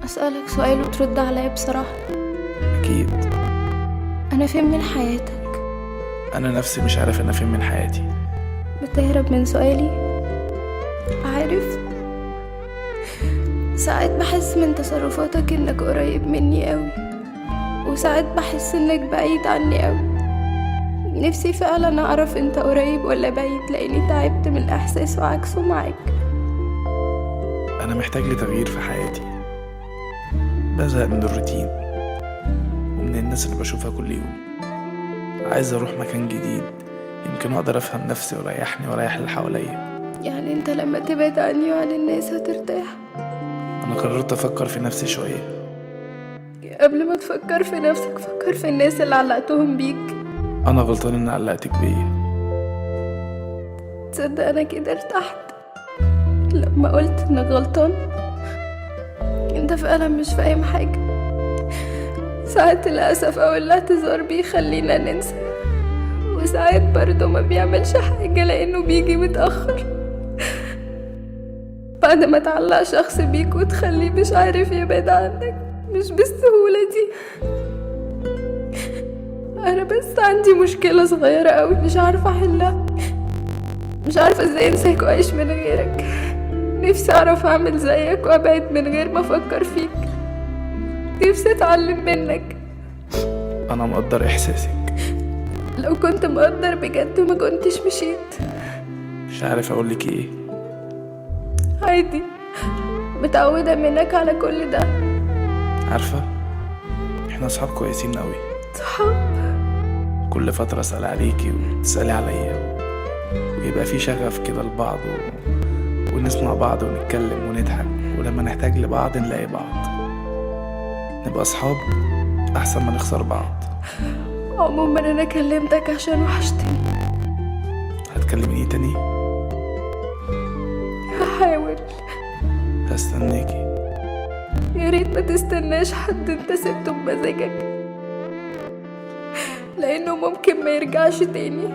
أسألك سؤال وترد عليا بصراحة. أكيد. أنا فين من حياتك؟ أنا نفسي مش عارف أنا فين من حياتي. بتهرب من سؤالي؟ عارف، ساعات بحس من تصرفاتك إنك قريب مني أوي، وساعات بحس إنك بعيد عني أوي. نفسي فعلا أعرف أنت قريب ولا بعيد، لأني تعبت من الإحساس وعكسه معاك. أنا محتاج لتغيير في حياتي، بزهق من الروتين ومن الناس اللي بشوفها كل يوم. عايز أروح مكان جديد يمكن أقدر أفهم نفسي وأريحني وأريح اللي حواليا. يعني أنت لما تبعد عني وعن الناس هترتاح؟ أنا قررت أفكر في نفسي شوية. قبل ما تفكر في نفسك فكر في الناس اللي علقتهم بيك. أنا غلطان إن علقتك بيا. تصدق أنا كده ارتحت لما قلت إنك غلطان. أنت فعلا مش فاهم حاجة. ساعات الأسف أو الاعتذار بيخلينا ننسى، وساعات برضه ما بيعملش حاجة لأنه بيجي متأخر بعد ما تعلق شخص بيك وتخليه مش عارف يبعد عنك. مش بالسهولة دي. أنا بس عندي مشكلة صغيرة أوي مش عارفة أحلها، مش عارفة ازاي انساك واعيش من غيرك. نفسي اعرف اعمل زيك وابعد من غير ما افكر فيك. نفسي اتعلم منك. أنا مقدر إحساسك. لو كنت مقدر بجد ما كنتش مشيت. مش عارف أقولك إيه. عادي، متعودة منك على كل ده. عارفة، إحنا أصحاب كويسين أوي. صحاب؟ كل فترة أسأل عليكي وتسألي عليا، ويبقى في شغف كده لبعض ونسمع بعض ونتكلم ونضحك، ولما نحتاج لبعض نلاقي بعض. نبقى أصحاب أحسن ما نخسر بعض. عموما أنا كلمتك عشان وحشتني. هتكلميني تاني؟ هحاول. هستناكي. يا ريت ما تستناش حد انت سبته بمزاجك، لأنه ممكن ما يرجعش تاني.